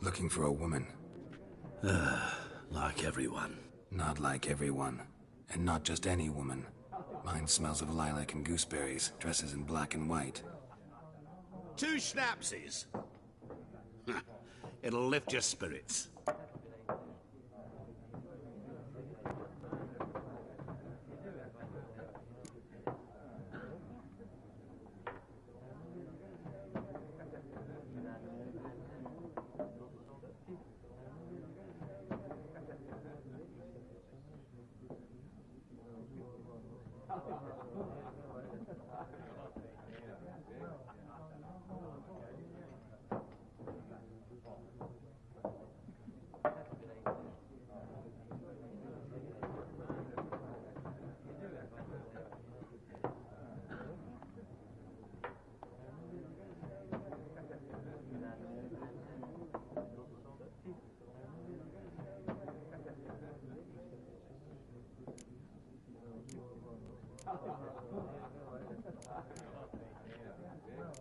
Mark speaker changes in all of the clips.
Speaker 1: Looking for a woman.
Speaker 2: Like everyone.
Speaker 1: Not like everyone. And not just any woman. Mine smells of lilac and gooseberries, dresses in black and white.
Speaker 2: 2 schnapsies. It'll lift your spirits.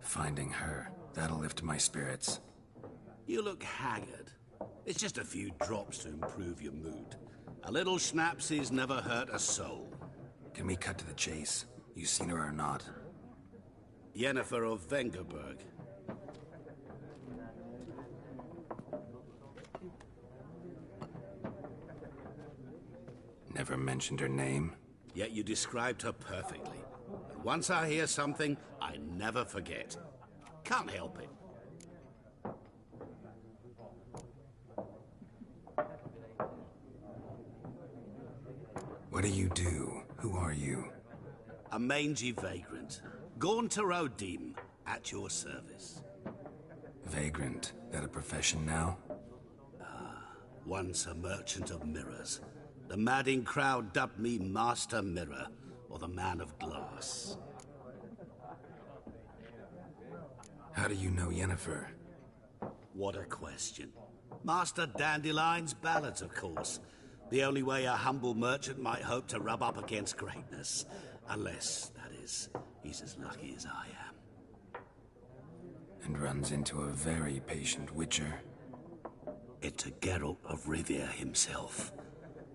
Speaker 1: Finding her, that'll lift my spirits.
Speaker 2: You look haggard. It's just a few drops to improve your mood. A little schnapsies never hurt a soul.
Speaker 1: Can we cut to the chase? You seen her or not?
Speaker 2: Yennefer of Vengerberg.
Speaker 1: Never mentioned her name?
Speaker 2: Yet you described her perfectly. And once I hear something, I never forget. Can't help it.
Speaker 1: What do you do? Who are you?
Speaker 2: A mangy vagrant. Gaunter Odim, at your service.
Speaker 1: Vagrant. That a profession now?
Speaker 2: Once a merchant of mirrors. The madding crowd dubbed me Master Mirror, or the Man of Glass.
Speaker 1: How do you know Yennefer?
Speaker 2: What a question. Master Dandelion's ballads, of course. The only way a humble merchant might hope to rub up against greatness. Unless, that is, he's as lucky as I am.
Speaker 1: And runs into a very patient witcher.
Speaker 2: It's a Geralt of Rivia himself.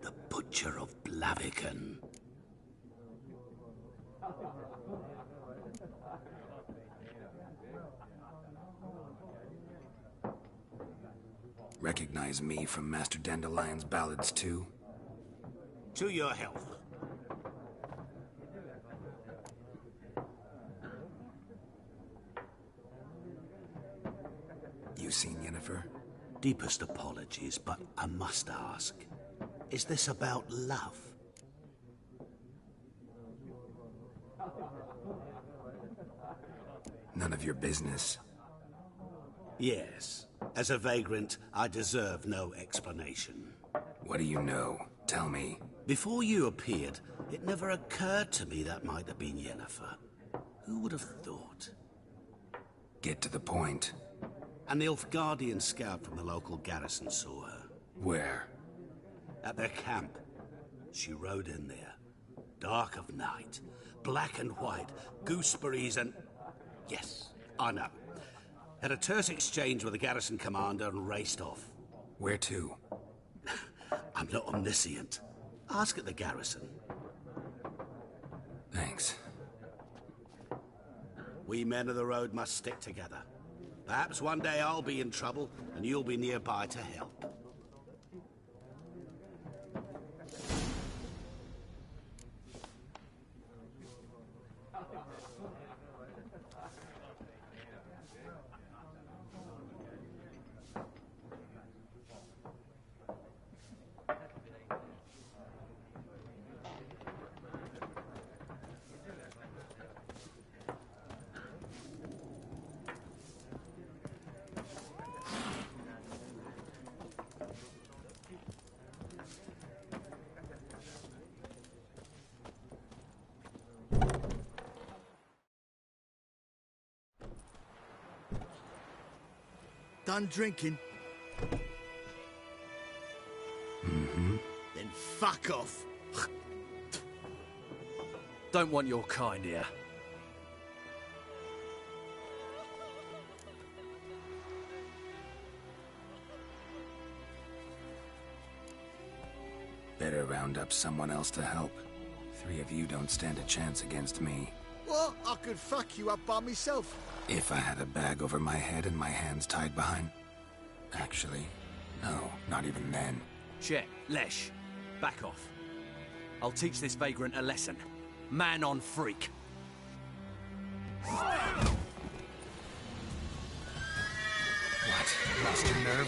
Speaker 2: The Butcher of Blaviken.
Speaker 1: Recognize me from Master Dandelion's ballads too?
Speaker 2: To your health.
Speaker 1: You seen Yennefer?
Speaker 2: Deepest apologies, but I must ask. Is this about love?
Speaker 1: None of your business.
Speaker 2: Yes. As a vagrant, I deserve no explanation.
Speaker 1: What do you know? Tell me.
Speaker 2: Before you appeared, it never occurred to me that might have been Yennefer. Who would have thought?
Speaker 1: Get to the point.
Speaker 2: An Nilfgaardian scout from the local garrison saw her.
Speaker 1: Where?
Speaker 2: At their camp. She rode in there. Dark of night. Black and white. Gooseberries and... Yes, I know. Had a terse exchange with the garrison commander and raced off.
Speaker 1: Where to?
Speaker 2: I'm not omniscient. Ask at the garrison.
Speaker 1: Thanks.
Speaker 2: We men of the road must stick together. Perhaps one day I'll be in trouble and you'll be nearby to help.
Speaker 3: Done drinking?
Speaker 1: Mm-hmm.
Speaker 3: Then fuck off.
Speaker 4: Don't want your kind here.
Speaker 1: Better round up someone else to help. 3 of you don't stand a chance against me.
Speaker 3: What? I could fuck you up by myself.
Speaker 1: If I had a bag over my head and my hands tied behind... Actually, no, not even then.
Speaker 4: Chet, Lesh, back off. I'll teach this vagrant a lesson. Man on freak.
Speaker 1: What? Lost your nerve?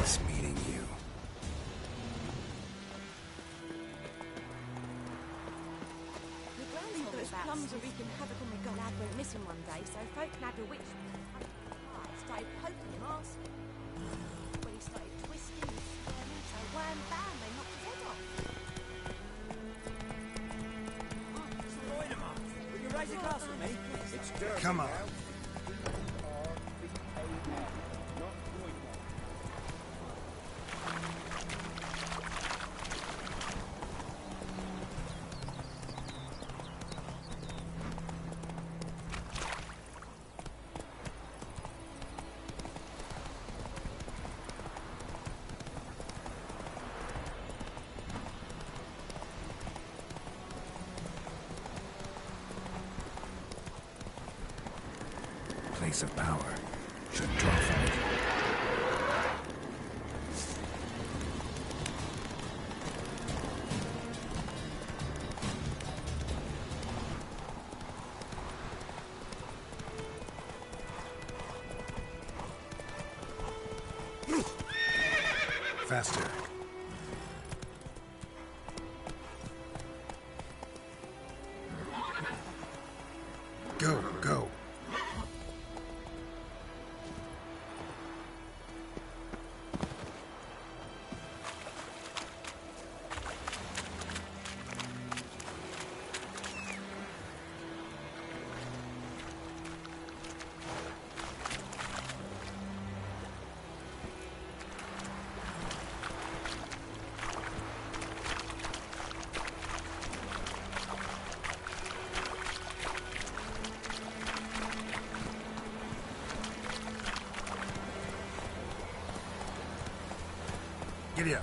Speaker 1: Nice meeting you.
Speaker 5: Those plums are wreaking havoc on my god. Lad went missing one day, so folk nabbed a witch. Started poking him arse. When he started twisting and squirming, so wham bam, they knocked his head off.
Speaker 6: Will you raise a glass with me? It's dirty.
Speaker 1: Come on. Place of power. Should draw from it. Faster. Go, go. Giddy up.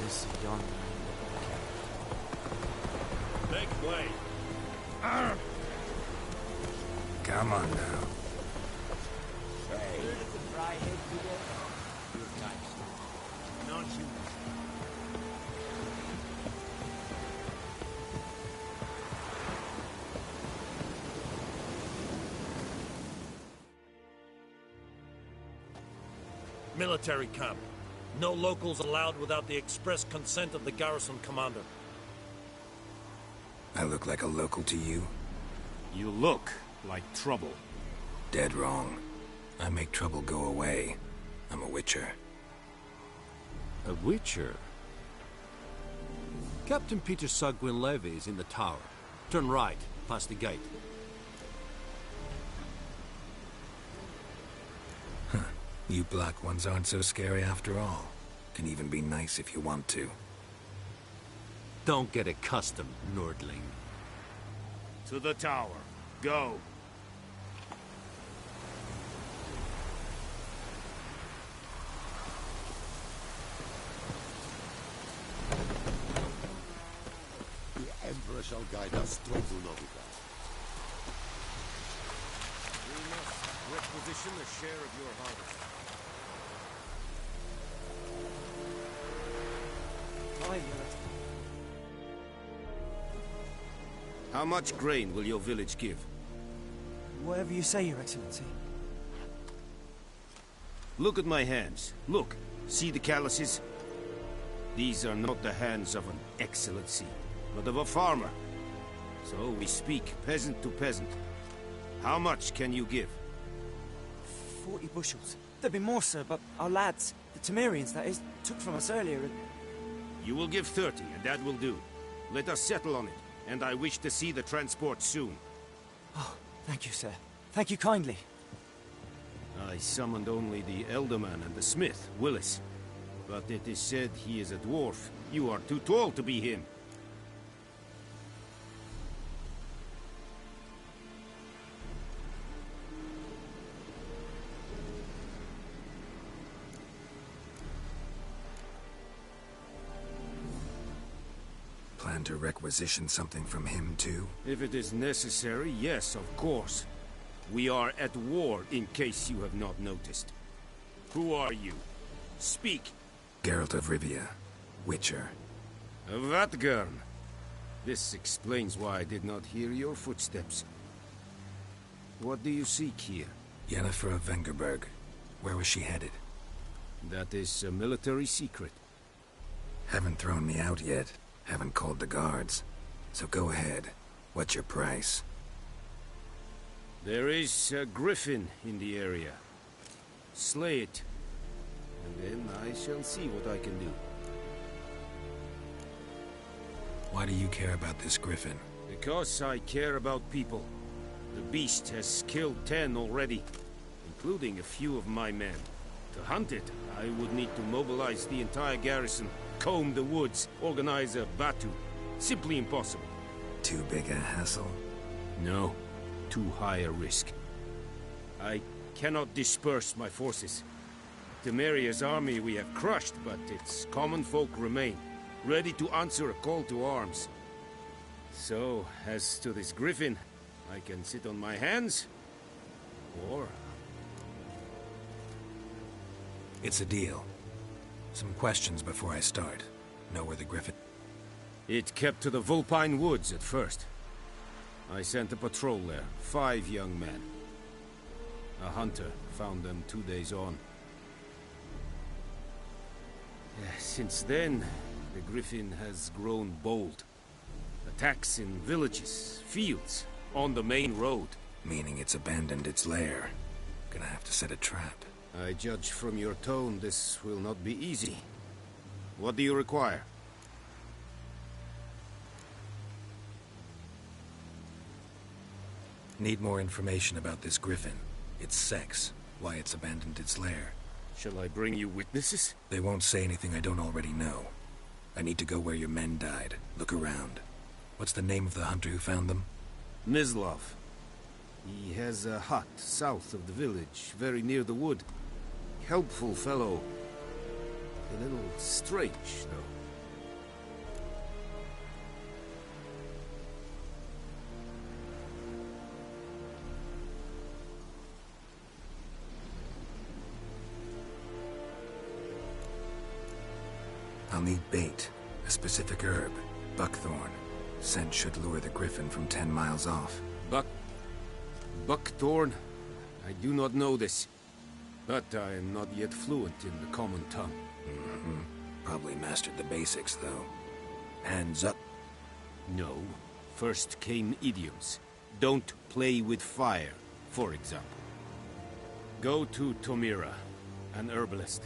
Speaker 4: This yonder.
Speaker 6: Make way.
Speaker 1: Come on now.
Speaker 7: Military camp. No locals allowed without the express consent of the garrison commander.
Speaker 1: I look like a local to you?
Speaker 8: You look like trouble.
Speaker 1: Dead wrong. I make trouble go away. I'm a witcher.
Speaker 4: A witcher? Captain Peter Sugwin Levy is in the tower. Turn right, past the gate.
Speaker 1: You black ones aren't so scary after all. Can even be nice if you want to.
Speaker 4: Don't get accustomed, Nordling.
Speaker 8: To the tower. Go.
Speaker 9: The Emperor shall guide us to Novigrad.
Speaker 8: We must requisition a share of your harvest. How much grain will your village give?
Speaker 6: Whatever you say, Your Excellency.
Speaker 8: Look at my hands. Look. See the calluses? These are not the hands of an excellency, but of a farmer. So we speak peasant to peasant. How much can you give?
Speaker 10: 40 bushels. There'd be more, sir, but our lads, the Temerians, that is, took from us earlier and...
Speaker 8: You will give 30, and that will do. Let us settle on it, and I wish to see the transport soon.
Speaker 10: Oh, thank you, sir. Thank you kindly.
Speaker 8: I summoned only the Elderman and the smith, Willis. But it is said he is a dwarf. You are too tall to be him.
Speaker 1: Plan to requisition something from him, too?
Speaker 8: If it is necessary, yes, of course. We are at war, in case you have not noticed. Who are you? Speak.
Speaker 1: Geralt of Rivia, Witcher.
Speaker 8: Vatgern. This explains why I did not hear your footsteps. What do you seek here?
Speaker 1: Yennefer of Vengerberg. Where was she headed?
Speaker 8: That is a military secret.
Speaker 1: Haven't thrown me out yet. Haven't called the guards. So go ahead. What's your price?
Speaker 8: There is a griffin in the area. Slay it. And then I shall see what I can do.
Speaker 1: Why do you care about this griffin?
Speaker 8: Because I care about people. The beast has killed 10 already, including a few of my men. To hunt it, I would need to mobilize the entire garrison, comb the woods, organize a batu. Simply impossible.
Speaker 1: Too big a hassle?
Speaker 8: No. Too high a risk. I cannot disperse my forces. Temeria's army we have crushed, but its common folk remain, ready to answer a call to arms. So, as to this griffin, I can sit on my hands, or...
Speaker 1: It's a deal. Some questions before I start. Know where the griffin...
Speaker 8: It kept to the Vulpine Woods at first. I sent a patrol there, 5 young men. A hunter found them 2 days on. Since then, the griffin has grown bold. Attacks in villages, fields, on the main road.
Speaker 1: Meaning it's abandoned its lair. Gonna have to set a trap.
Speaker 8: I judge from your tone this will not be easy. What do you require?
Speaker 1: Need more information about this griffin. Its sex, why it's abandoned its lair.
Speaker 8: Shall I bring you witnesses?
Speaker 1: They won't say anything I don't already know. I need to go where your men died. Look around. What's the name of the hunter who found them?
Speaker 8: Mislav. He has a hut south of the village, very near the wood. Helpful fellow. A little strange, though.
Speaker 1: I'll need bait, a specific herb, buckthorn. Scent should lure the griffin from 10 miles off.
Speaker 8: Buckthorn? I do not know this. But I am not yet fluent in the common tongue.
Speaker 1: Probably mastered the basics, though. Hands up.
Speaker 8: No. First came idioms. Don't play with fire, for example. Go to Tomira, an herbalist.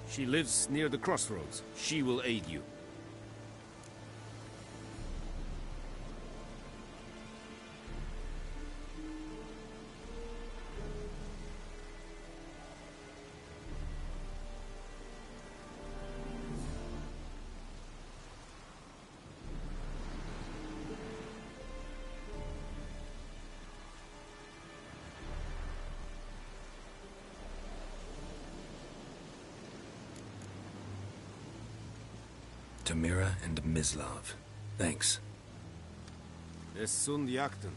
Speaker 8: She lives near the crossroads. She will aid you.
Speaker 1: Tamira and Mislav. Thanks.
Speaker 8: Es sunt jakten.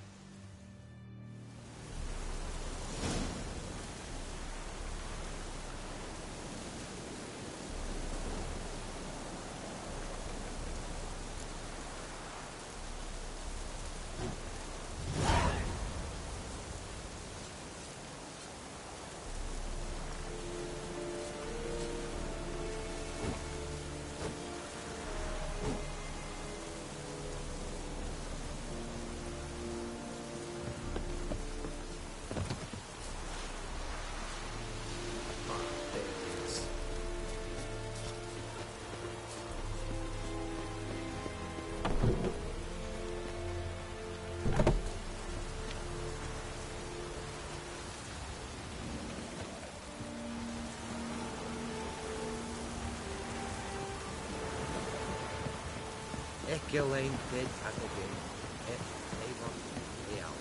Speaker 11: Gillane did at the game. It they want me out.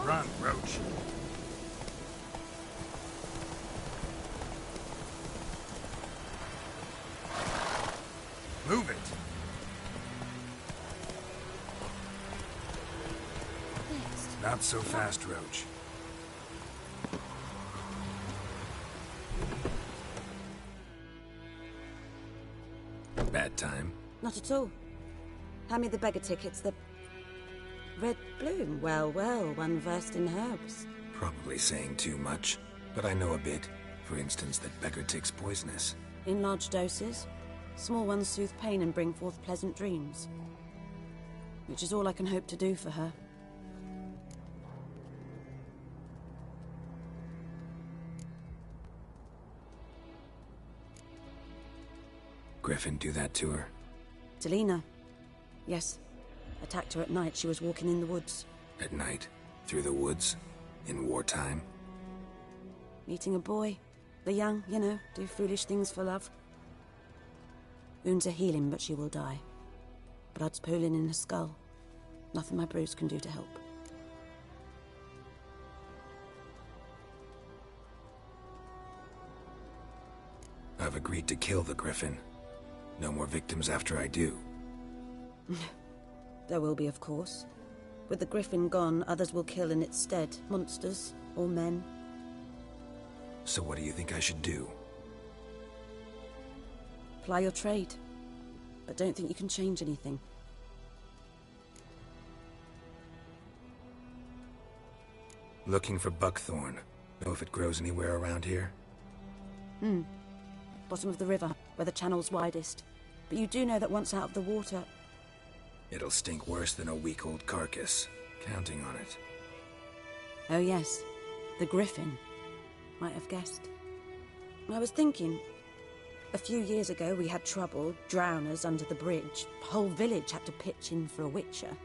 Speaker 6: Run, Roach. Move it. Not so fast, Roach.
Speaker 1: Bad time.
Speaker 5: Not at all. Hand me the beggar tickets, the red bloom. Well, well, one versed in herbs.
Speaker 1: Probably saying too much, but I know a bit. For instance, that beggar tick's poisonous.
Speaker 5: In large doses. Small ones soothe pain and bring forth pleasant dreams. Which is all I can hope to do for her.
Speaker 1: Griffin do that to her?
Speaker 5: Delina. Yes. Attacked her at night. She was walking in the woods.
Speaker 1: At night? Through the woods? In wartime?
Speaker 5: Meeting a boy. The young, you know, do foolish things for love. Wounds are healing, but she will die. Blood's pooling in her skull. Nothing my bruise can do to help.
Speaker 1: I've agreed to kill the Griffin. No more victims after I do.
Speaker 5: There will be, of course. With the Griffin gone, others will kill in its stead. Monsters, or men.
Speaker 1: So what do you think I should do?
Speaker 5: Ply your trade. But don't think you can change anything.
Speaker 1: Looking for buckthorn. Know if it grows anywhere around here?
Speaker 5: Bottom of the river, where the channel's widest. But you do know that once out of the water...
Speaker 1: It'll stink worse than a week-old carcass. Counting on it.
Speaker 5: Oh yes, the Griffin. Might have guessed. I was thinking... A few years ago we had trouble, drowners under the bridge. The whole village had to pitch in for a witcher.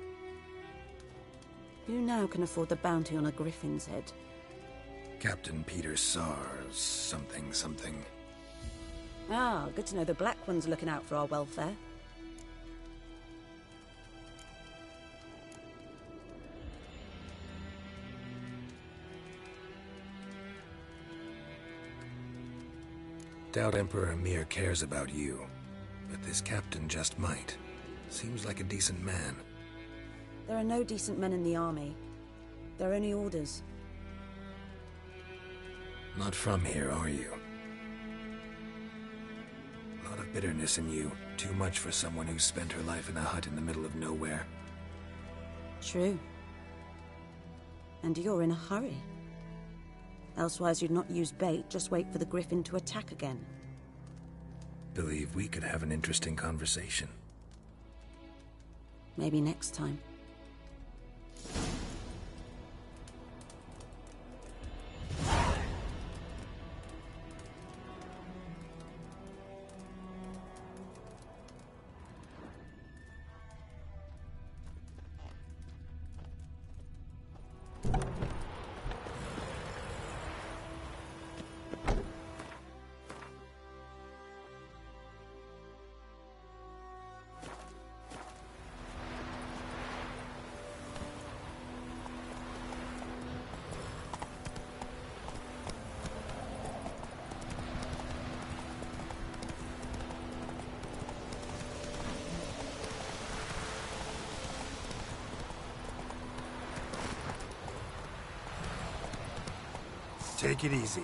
Speaker 5: Who now can afford the bounty on a Griffin's head?
Speaker 1: Captain Peter Sars, something.
Speaker 5: Ah, good to know the Black One's looking out for our welfare.
Speaker 1: Doubt Emperor Emir cares about you, but this captain just might. Seems like a decent man.
Speaker 5: There are no decent men in the army. There are only orders.
Speaker 1: Not from here, are you? A lot of bitterness in you. Too much for someone who spent her life in a hut in the middle of nowhere.
Speaker 5: True. And you're in a hurry. Elsewise you'd not use bait, just wait for the Griffin to attack again.
Speaker 1: Believe we could have an interesting conversation.
Speaker 5: Maybe next time.
Speaker 6: Take it easy.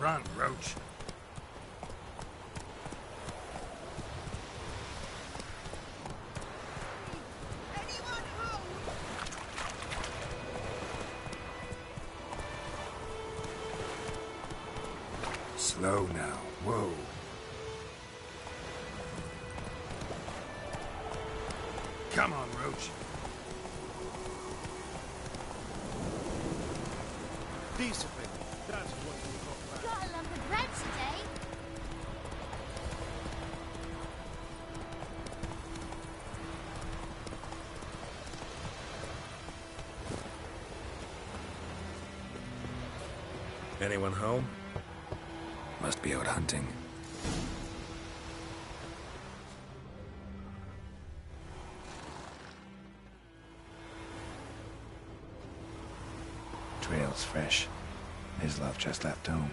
Speaker 6: Run, Roach.
Speaker 5: Anyone home?
Speaker 6: Slow now. Whoa. Come on, Roach.
Speaker 7: Discipline. That's what we call that.
Speaker 5: Got a lump of bread today.
Speaker 1: Anyone home? Must be out hunting. Trail's fresh. Mislav just left home.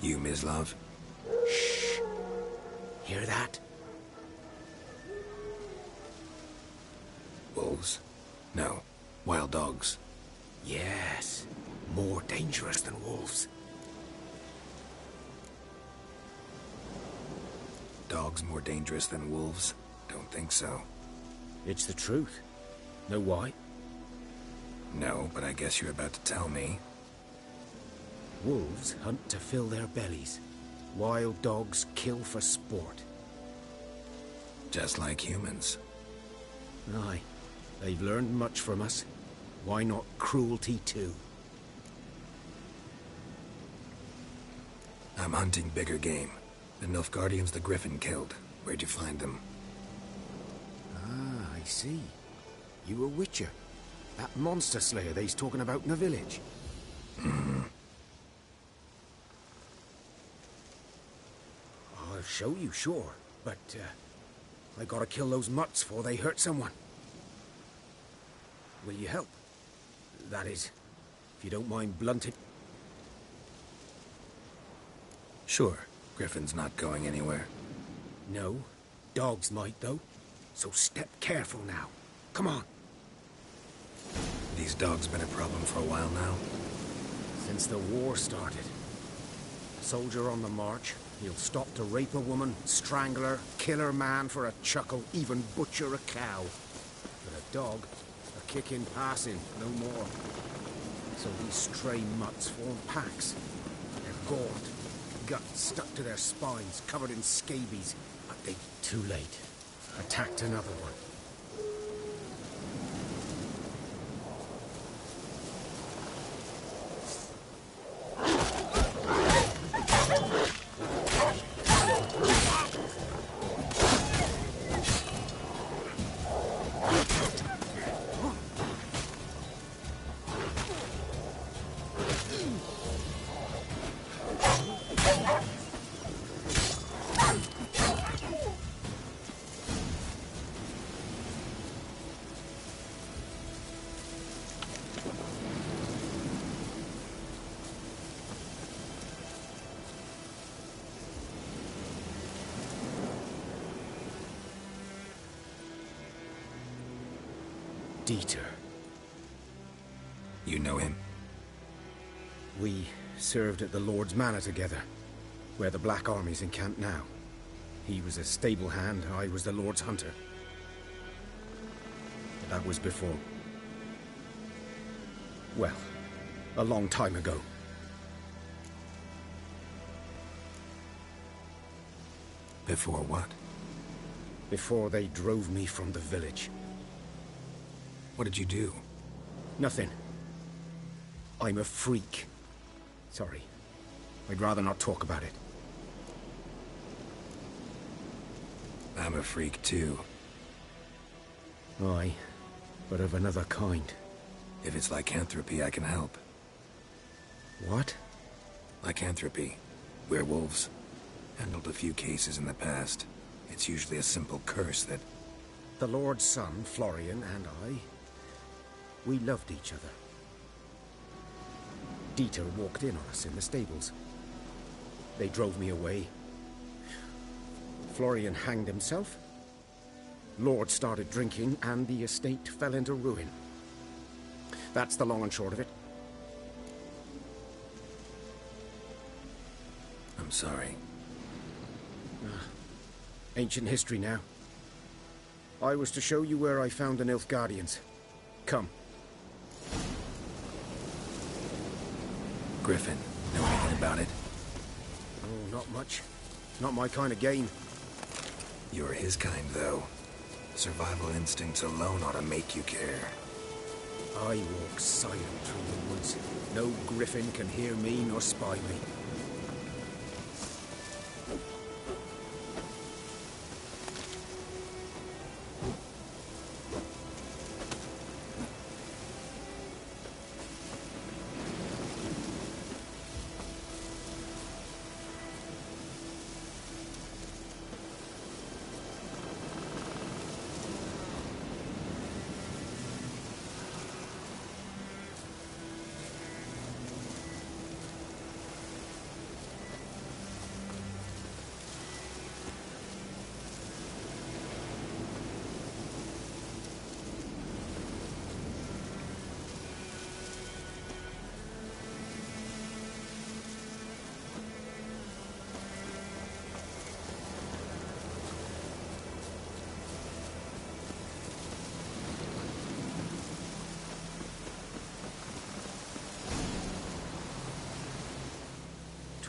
Speaker 1: You, Mislav?
Speaker 8: Shh. Hear that?
Speaker 1: Wolves? No. Wild dogs.
Speaker 8: Yes. More dangerous than wolves.
Speaker 1: Dogs more dangerous than wolves? Don't think so.
Speaker 8: It's the truth. Know why?
Speaker 1: No, but I guess you're about to tell me.
Speaker 8: Wolves hunt to fill their bellies. Wild dogs kill for sport.
Speaker 1: Just like humans.
Speaker 8: Aye. They've learned much from us. Why not cruelty too?
Speaker 1: I'm hunting bigger game. The Nilfgaardians the Griffin killed. Where'd you find them?
Speaker 8: Ah, I see. You a witcher. That monster slayer they's talking about in the village.
Speaker 1: Mm-hmm.
Speaker 8: I'll show you, sure. But, I gotta kill those mutts before they hurt someone. Will you help? That is, if you don't mind blunting.
Speaker 1: Sure. Griffin's not going anywhere.
Speaker 8: No. Dogs might, though. So step careful now. Come on.
Speaker 1: These dogs been a problem for a while now?
Speaker 8: Since the war started. Soldier on the march. He'll stop to rape a woman, strangle her, kill her man for a chuckle, even butcher a cow. But a dog, a kick in passing, no more. So these stray mutts form packs. They're gaunt, guts stuck to their spines, covered in scabies. But they, too late, attacked another one. Dieter.
Speaker 1: You know him?
Speaker 8: We served at the Lord's Manor together, where the Black Army's encamped now. He was a stable hand, I was the Lord's hunter. But that was before... well, a long time ago.
Speaker 1: Before what?
Speaker 8: Before they drove me from the village.
Speaker 1: What did you do?
Speaker 8: Nothing. I'm a freak. Sorry. I'd rather not talk about it.
Speaker 1: I'm a freak too.
Speaker 8: Aye, but of another kind.
Speaker 1: If it's lycanthropy, I can help.
Speaker 8: What?
Speaker 1: Lycanthropy. Werewolves. Handled a few cases in the past. It's usually a simple curse that...
Speaker 8: The Lord's son, Florian, and I... we loved each other. Dieter walked in on us in the stables. They drove me away. Florian hanged himself. Lord started drinking, and the estate fell into ruin. That's the long and short of it.
Speaker 1: I'm sorry.
Speaker 8: Ancient history now. I was to show you where I found the Nilfgaardians. Come.
Speaker 1: Griffin, know anything about it?
Speaker 8: Oh, not much. Not my kind of game.
Speaker 1: You're his kind, though. Survival instincts alone ought to make you care.
Speaker 8: I walk silent through the woods. No griffin can hear me nor spy me.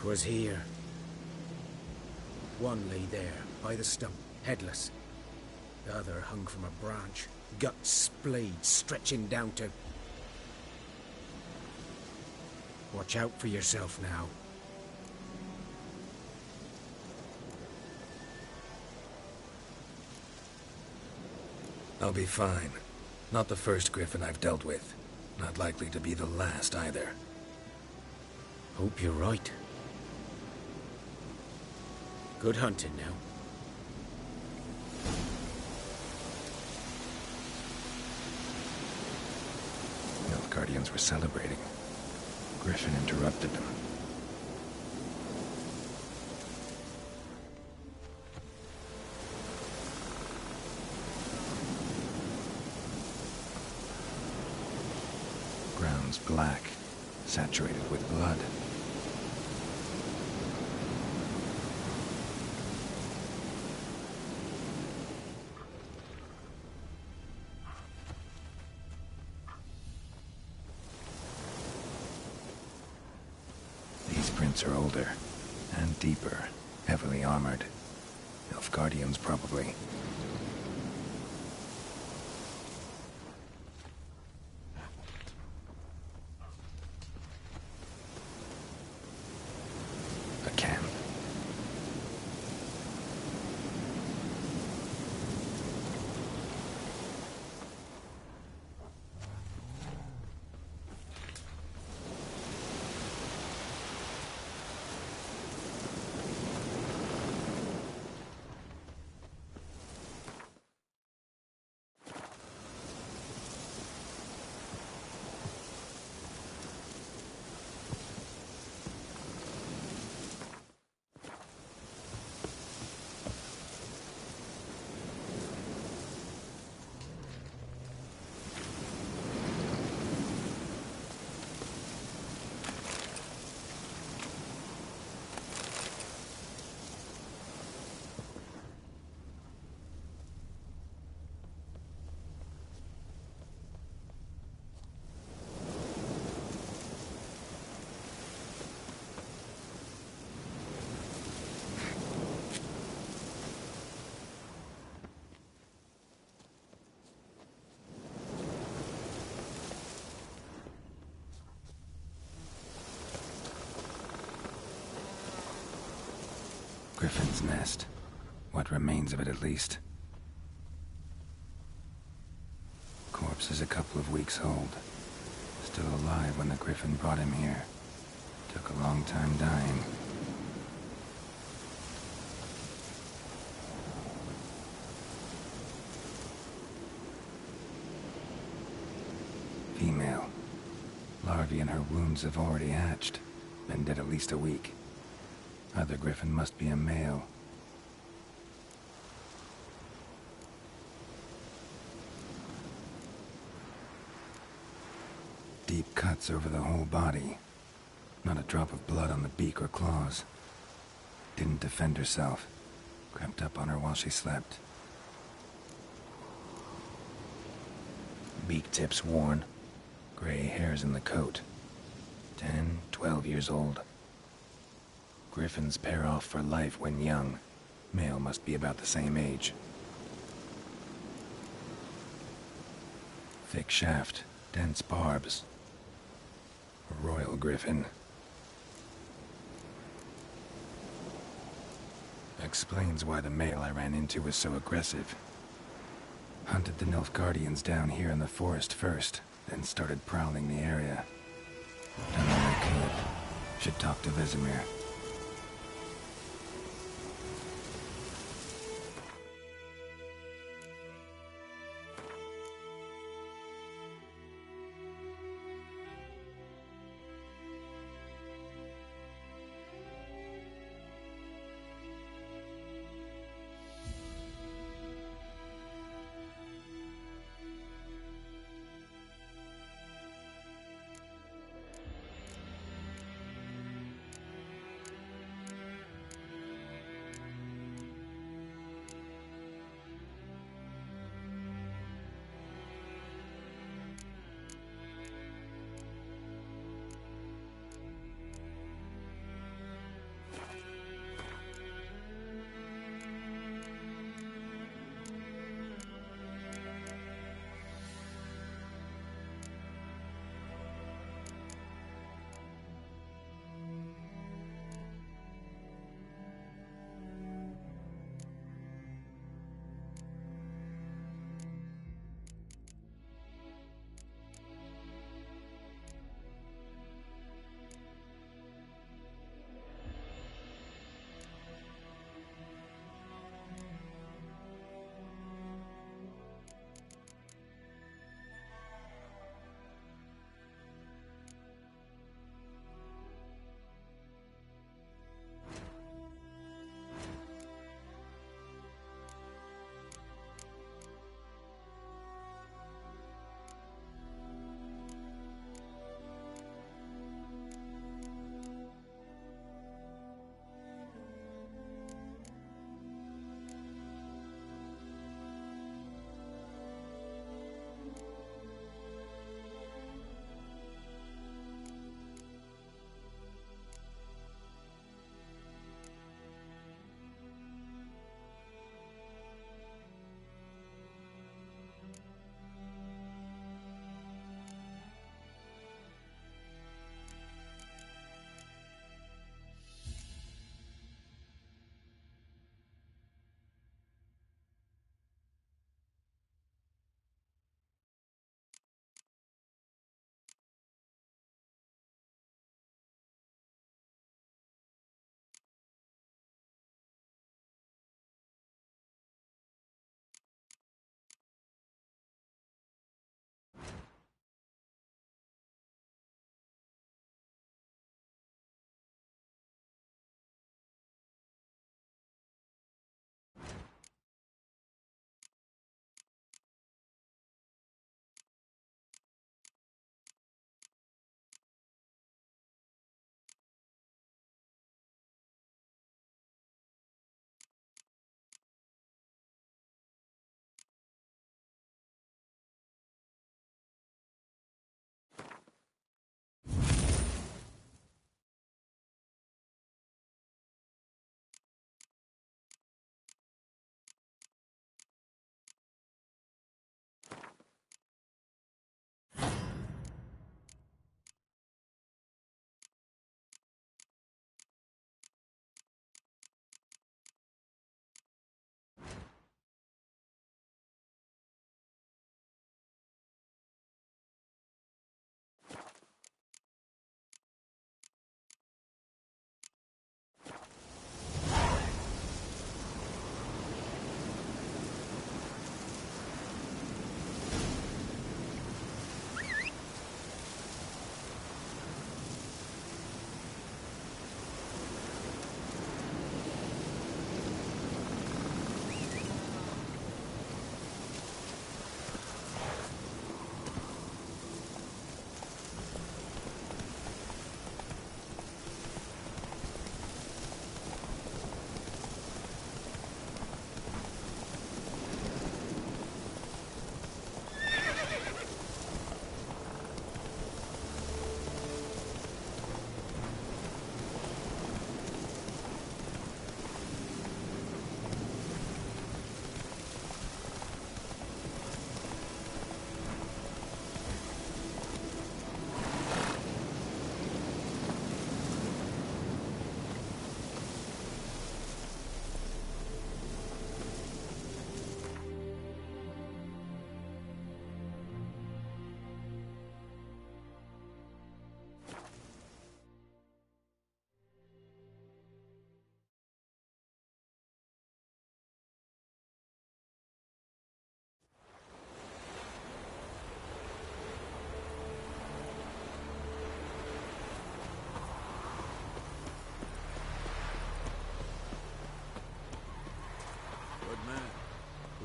Speaker 8: Was here. One lay there, by the stump, headless. The other hung from a branch, guts splayed, stretching down to... Watch out for yourself now.
Speaker 1: I'll be fine. Not the first griffin I've dealt with. Not likely to be the last either.
Speaker 8: Hope you're right. Good hunting now.
Speaker 1: Nilfgaardians were celebrating. Griffin interrupted them. Ground's black, saturated with blood. Are older and deeper, heavily armored. Nilfgaardians, probably. A camp. Griffin's nest. What remains of it, at least. Corpse is a couple of weeks old. Still alive when the Griffin brought him here. Took a long time dying. Female. Larvae in her wounds have already hatched. Been dead at least a week. Other Griffin must be a male. Deep cuts over the whole body. Not a drop of blood on the beak or claws. Didn't defend herself. Crept up on her while she slept. Beak tips worn. Gray hairs in the coat. 10, 12 years old. Griffins pair off for life when young. Male must be about the same age. Thick shaft, dense barbs. A royal griffin. Explains why the male I ran into was so aggressive. Hunted the Nilfgaardians down here in the forest first, then started prowling the area. Done all I could. Should talk to Vesemir.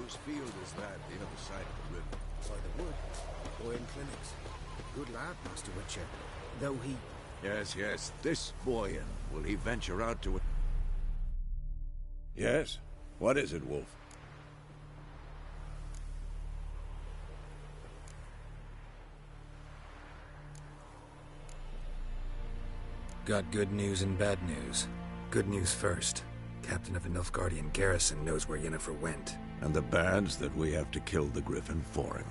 Speaker 9: whose field is that, the other side of the river?
Speaker 6: By the wood. Boy in clinics. Good lad, Master Witcher. Though he...
Speaker 9: Yes, yes, this Boyan. Will he venture out to it? Yes? What is it, Wolf?
Speaker 1: Got good news and bad news. Good news first. Captain of the Nilfgaardian garrison knows where Yennefer went.
Speaker 9: And the bad's that we have to kill the Griffin for him.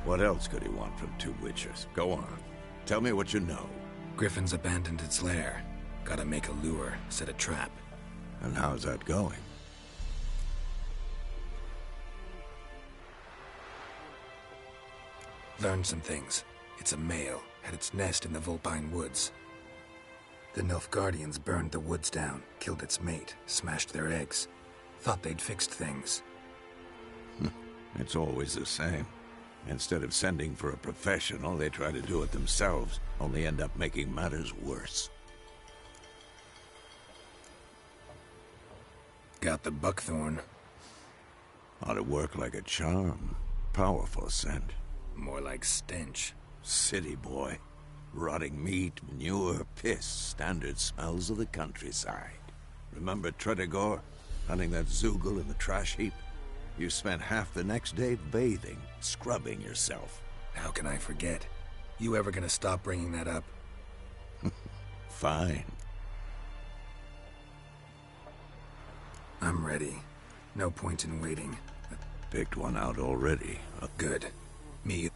Speaker 9: What else could he want from two Witchers? Go on. Tell me what you know.
Speaker 1: Griffin's abandoned its lair. Gotta make a lure, set a trap.
Speaker 9: And how's that going?
Speaker 1: Learned some things. It's a male, had its nest in the Vulpine Woods. The Nilfgaardians burned the woods down, killed its mate, smashed their eggs. Thought they'd fixed things.
Speaker 9: It's always the same. Instead of sending for a professional, they try to do it themselves, only end up making matters worse.
Speaker 1: Got the buckthorn.
Speaker 9: Ought to work like a charm. Powerful scent.
Speaker 1: More like stench.
Speaker 9: City boy. Rotting meat, manure, piss, standard smells of the countryside. Remember Tredegor? Hunting that Zoogle in the trash heap? You spent half the next day bathing, scrubbing yourself.
Speaker 1: How can I forget? You ever gonna stop bringing that up?
Speaker 9: Fine.
Speaker 1: I'm ready. No point in waiting.
Speaker 9: Picked one out already.
Speaker 1: Good. Me.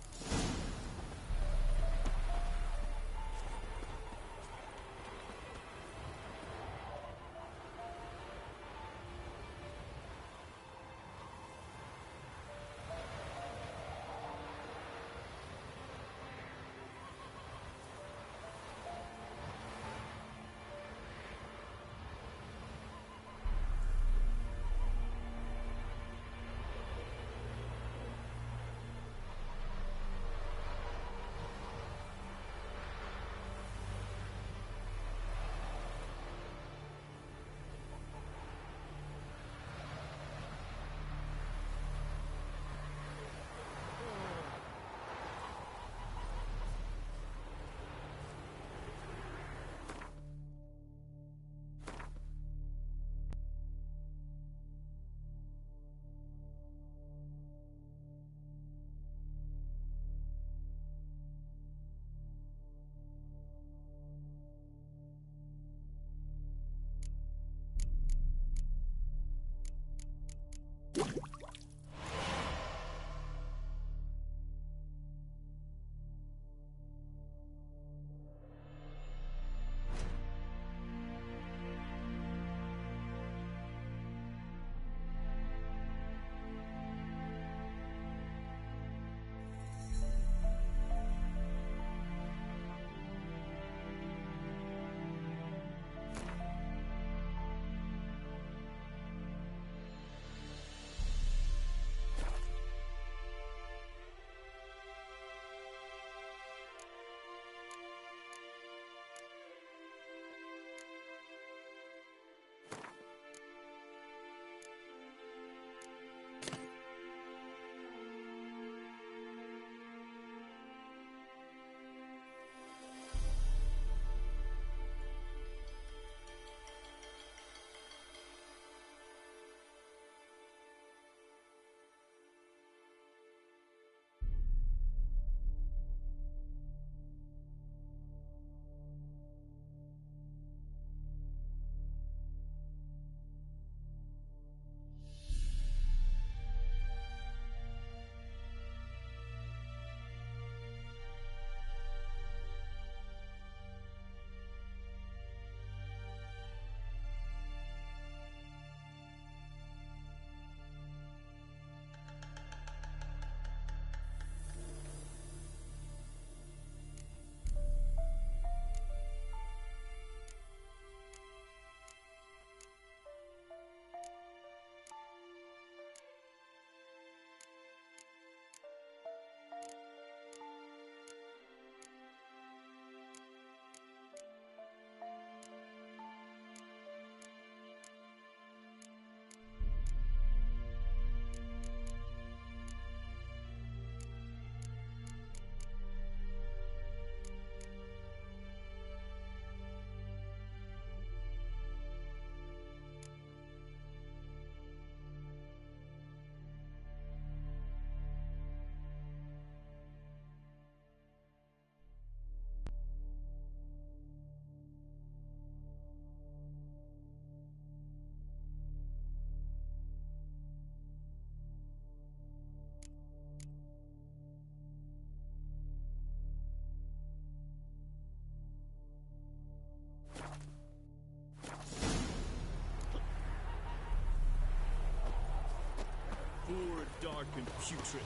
Speaker 8: Poor, dark, and putrid.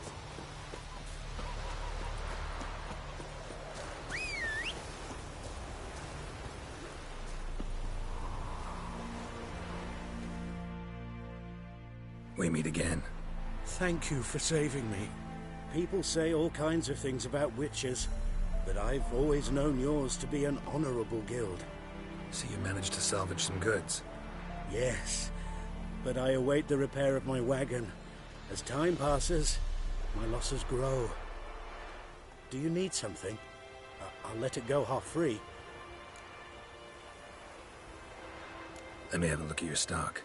Speaker 1: We meet again.
Speaker 12: Thank you for saving me. People say all kinds of things about witches, but I've always known yours to be an honorable guild.
Speaker 1: So you managed to salvage some goods?
Speaker 12: Yes, but I await the repair of my wagon. As time passes, my losses grow. Do you need something? I'll let it go half-free.
Speaker 1: Let me have a look at your stock.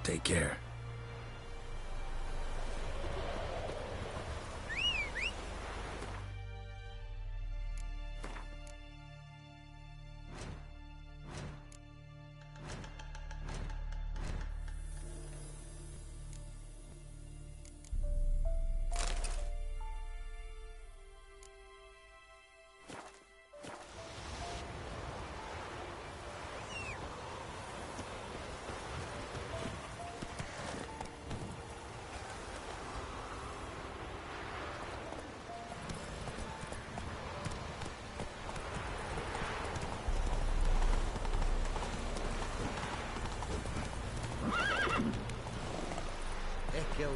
Speaker 1: Take care.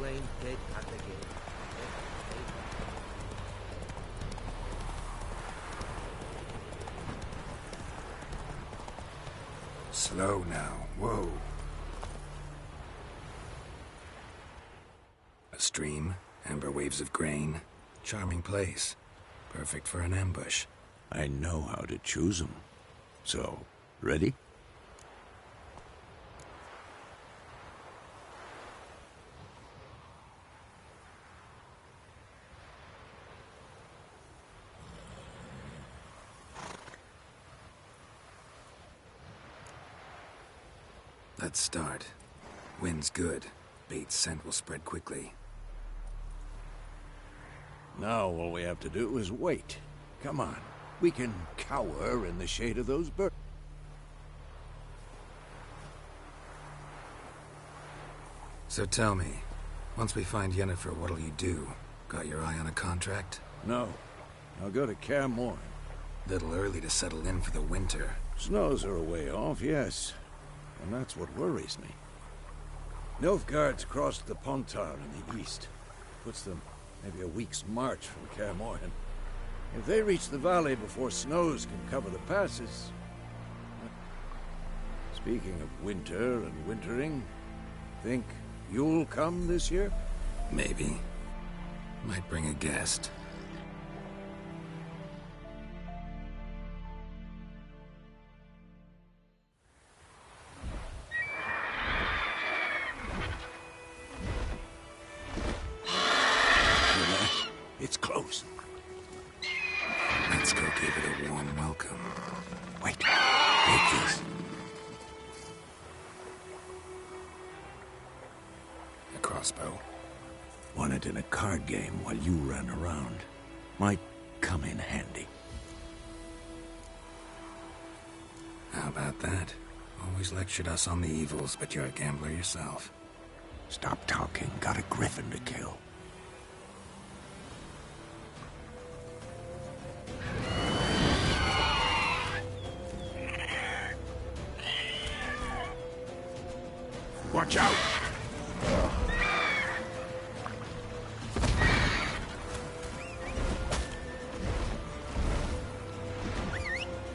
Speaker 11: Lane, dead at the gate.
Speaker 1: Slow now. Whoa. A stream, amber waves of grain. Charming place. Perfect for an ambush.
Speaker 9: I know how to choose 'em. So, ready?
Speaker 1: Let's start. Wind's good. Bait's scent will spread quickly.
Speaker 9: Now all we have to do is wait. Come on. We can cower in the shade of those birds.
Speaker 1: So tell me, once we find Yennefer, what'll you do? Got your eye on a contract?
Speaker 9: No. I'll go to Kaer Morhen.
Speaker 1: Little early to settle in for the winter.
Speaker 9: Snows are a way off, yes. And that's what worries me. Nilfgaard's crossed the Pontar in the east. Puts them maybe a week's march from Kaer Morhen. If they reach the valley before snows can cover the passes... Speaking of winter and wintering, think you'll come this year?
Speaker 1: Maybe. Might bring a guest.
Speaker 9: It's close.
Speaker 1: Let's go give it a warm welcome.
Speaker 9: Wait. Take this.
Speaker 1: A crossbow.
Speaker 9: Won it in a card game while you ran around. Might come in handy.
Speaker 1: How about that? Always lectured us on the evils, but you're a gambler yourself.
Speaker 9: Stop talking. Got a griffin to kill. Watch out!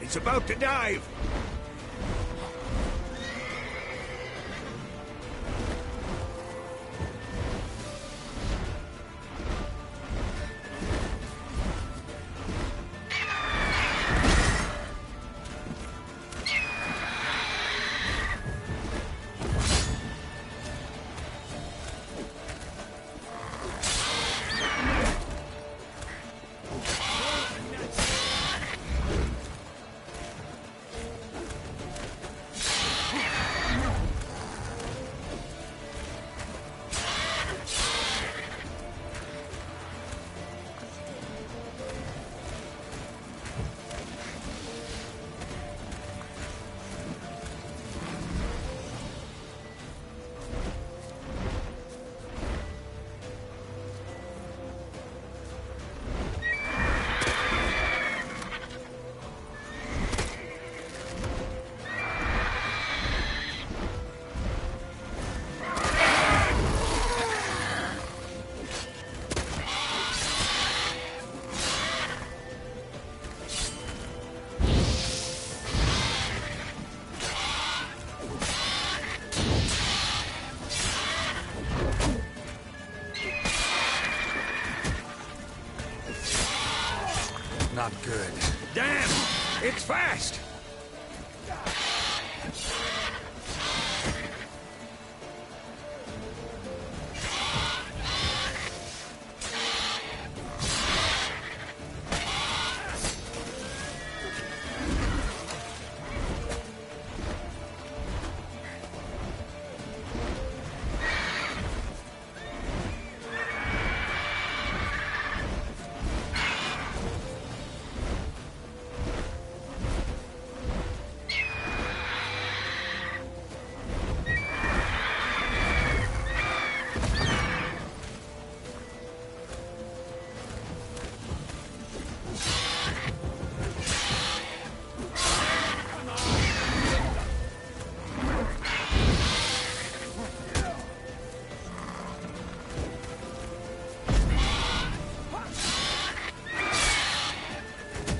Speaker 9: It's about to dive!
Speaker 1: Not good.
Speaker 8: Damn! It's fast!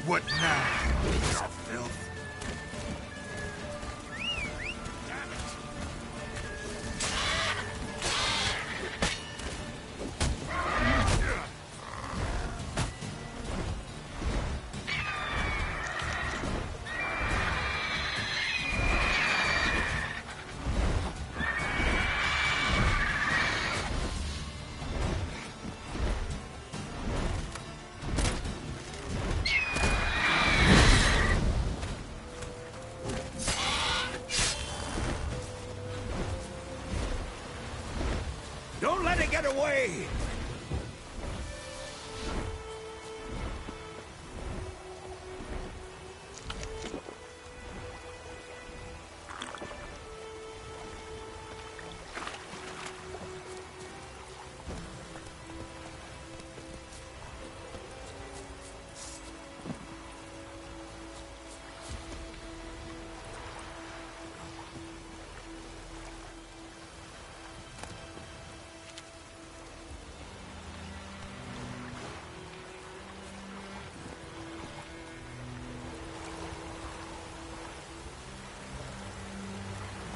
Speaker 1: What now, piece of filth?
Speaker 8: Don't let it get away!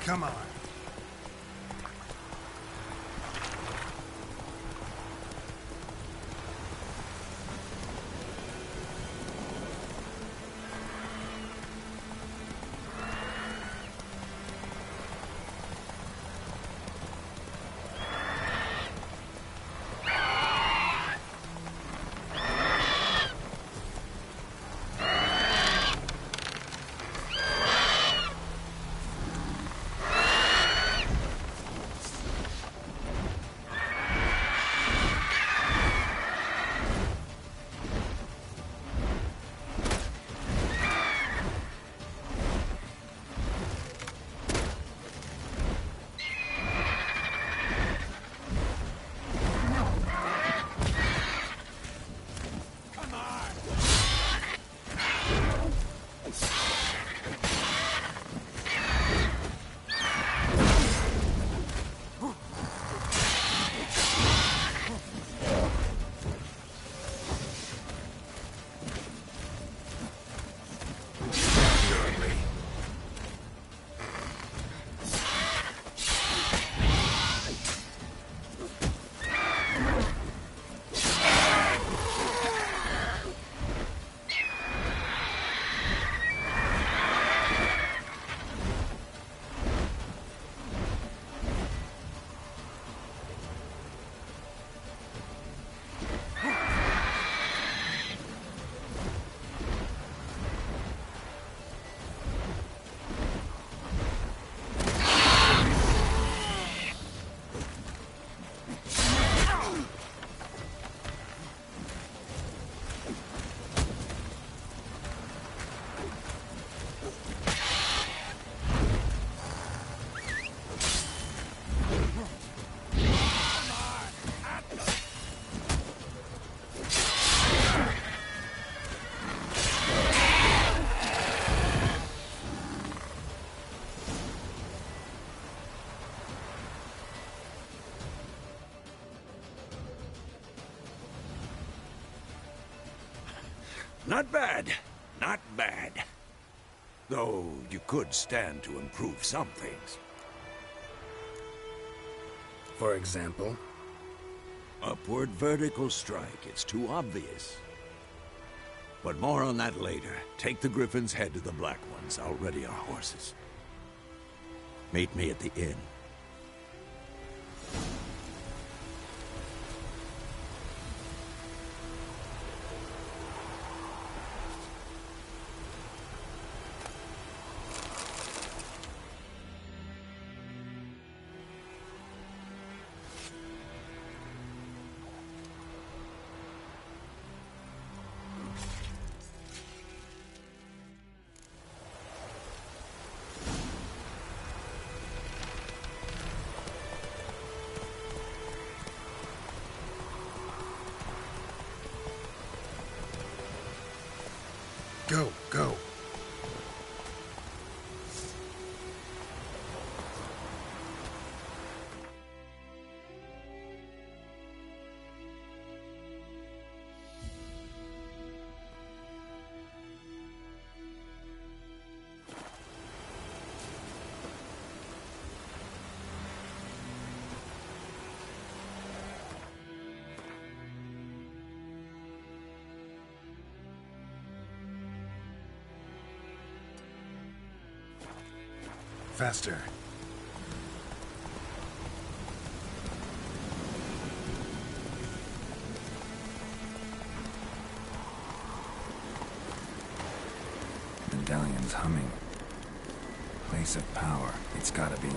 Speaker 1: Come on.
Speaker 9: Not bad. Not bad. Though you could stand to improve some things.
Speaker 1: For example?
Speaker 9: Upward vertical strike. It's too obvious. But more on that later. Take the Griffin's head to the Black Ones. I'll ready our horses. Meet me at the inn.
Speaker 3: Go, go. Faster.
Speaker 1: Medallion's humming. Place of power. It's gotta be.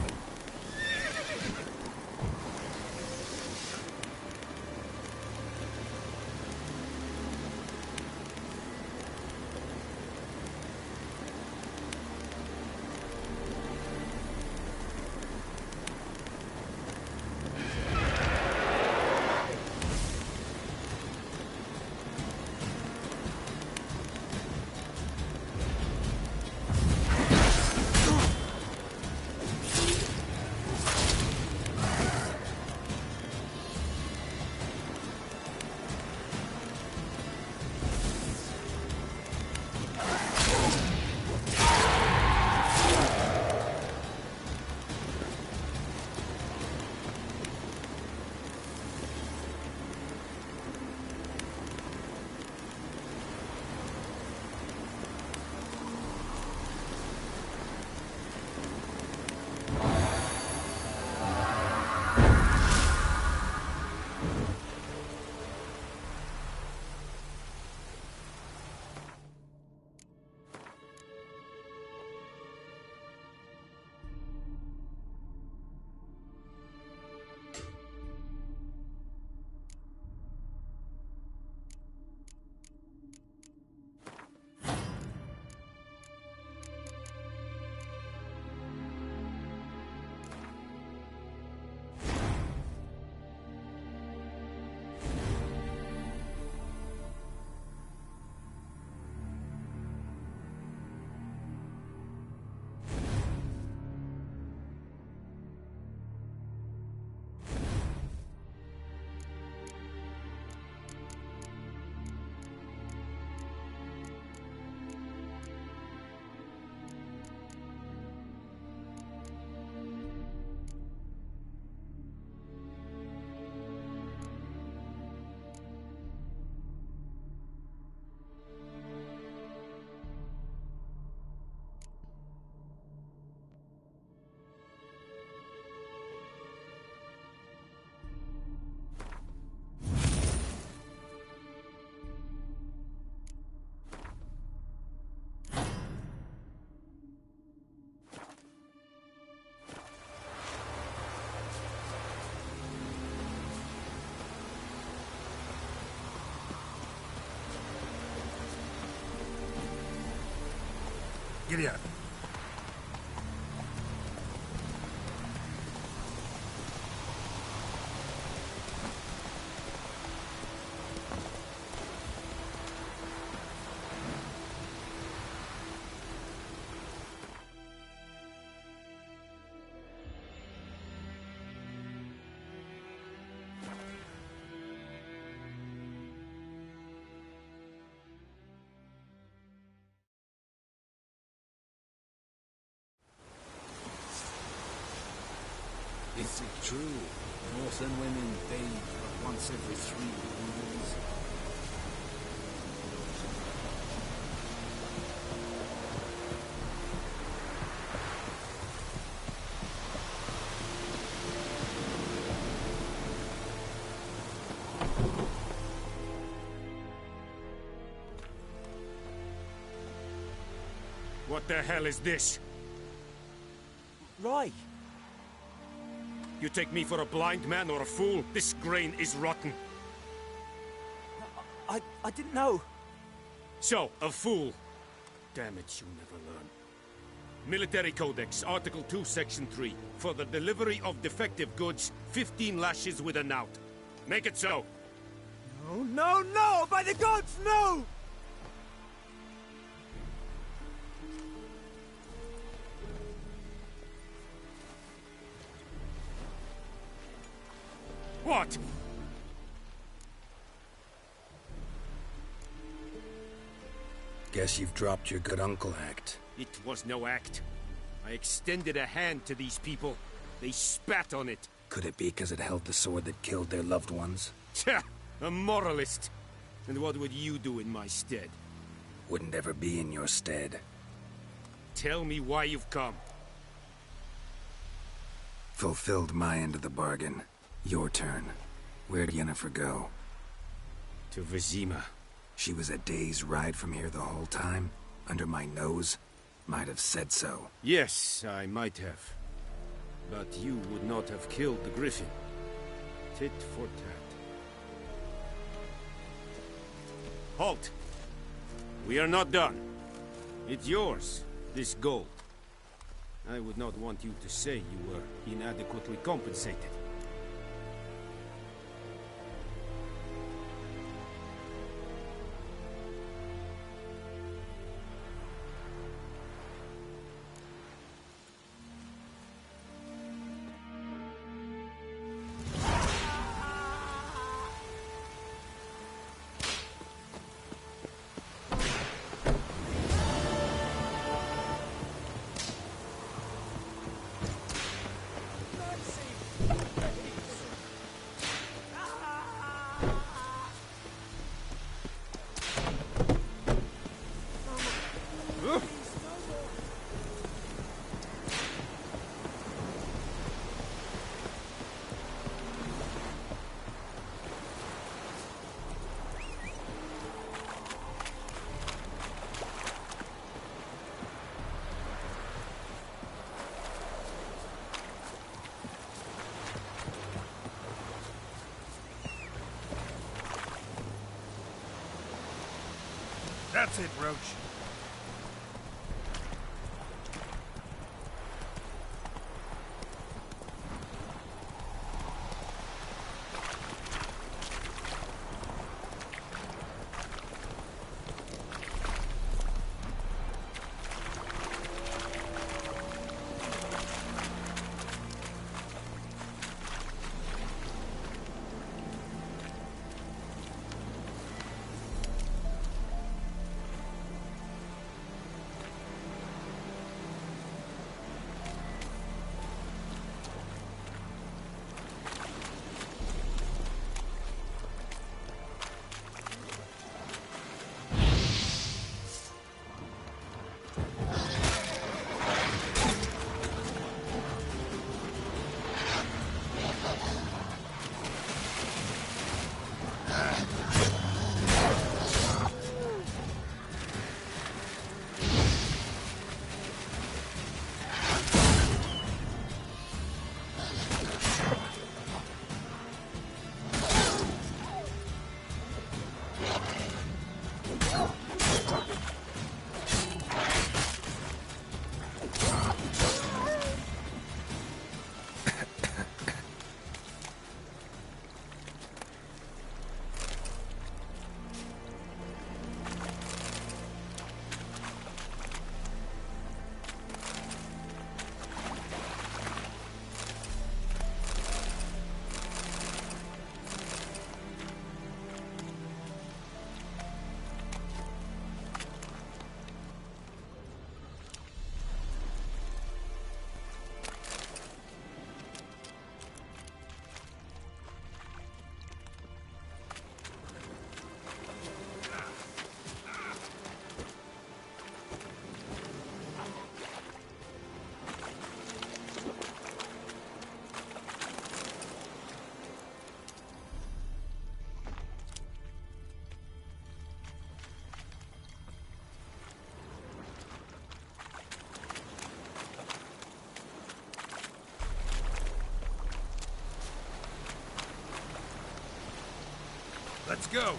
Speaker 3: Giddy up.
Speaker 2: Is it true? Northern women bathe but once every 3 years.
Speaker 8: What the hell is this?
Speaker 10: Rye!
Speaker 8: You take me for a blind man or a fool? This grain is rotten.
Speaker 10: I didn't know.
Speaker 8: So, a fool. Damn it, you never learn. Military Codex, Article 2, Section 3. For the delivery of defective goods, 15 lashes with a knout. Make it so.
Speaker 10: No, no, no! By the gods, no!
Speaker 8: What?
Speaker 1: Guess you've dropped your good uncle act.
Speaker 8: It was no act. I extended a hand to these people. They spat on it.
Speaker 1: Could it be because it held the sword that killed their loved ones?
Speaker 8: Tja, a moralist. And what would you do in my stead?
Speaker 1: Wouldn't ever be in your stead.
Speaker 8: Tell me why you've come.
Speaker 1: Fulfilled my end of the bargain. Your turn. Where'd Yennefer go?
Speaker 8: To Vizima.
Speaker 1: She was a day's ride from here the whole time? Under my nose? Might have said so.
Speaker 8: Yes, I might have. But you would not have killed the griffin. Tit for tat. Halt! We are not done. It's yours, this gold. I would not want you to say you were inadequately compensated.
Speaker 3: That's it, Roach. Let's go!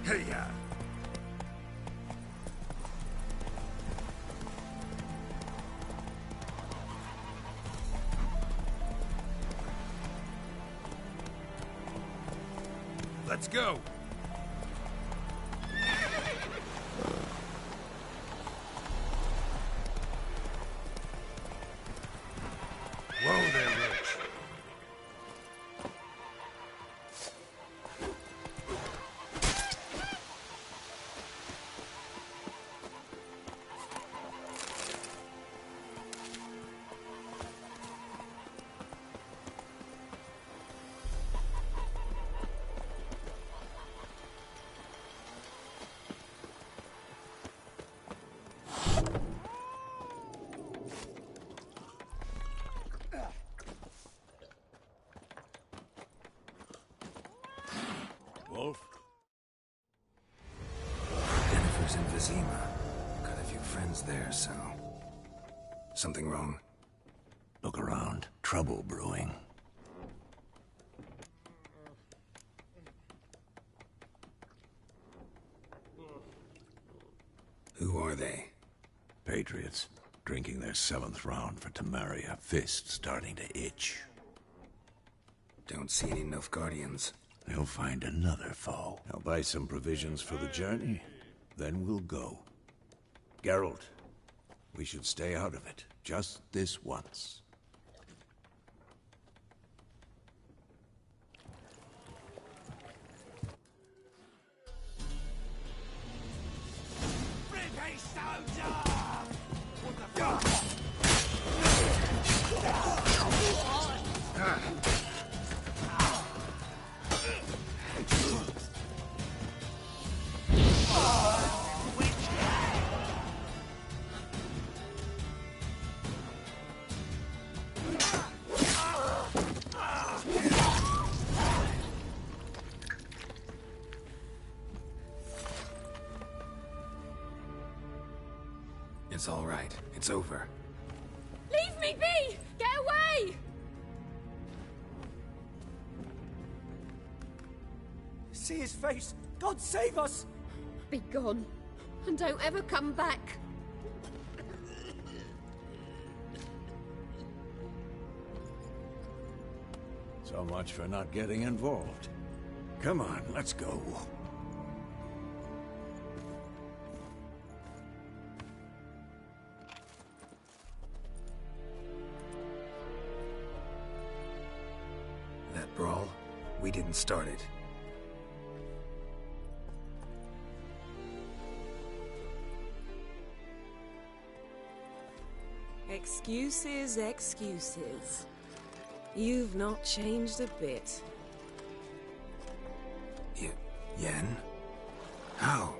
Speaker 3: Hey-ya! Let's go! Whoa there, Roach.
Speaker 7: Wolf?
Speaker 1: Jennifer's in Vizima. Got a few friends there, so... Something wrong?
Speaker 9: Look around. Trouble brewing.
Speaker 1: Who are they?
Speaker 9: Patriots. Drinking their 7th round for Tamaria. Fist starting to itch.
Speaker 1: Don't see any Nilfgaardians.
Speaker 9: They'll find another foe. I'll buy some provisions for the journey. Then we'll go. Geralt, we should stay out of it. Just this once.
Speaker 1: It's all right. It's over.
Speaker 5: Leave me be! Get away!
Speaker 10: See his face! God save us!
Speaker 5: Be gone. And don't ever come back.
Speaker 9: So much for not getting involved. Come on, let's go.
Speaker 1: That brawl, we didn't start it.
Speaker 13: Excuses, excuses. You've not changed a bit.
Speaker 1: Yen? How?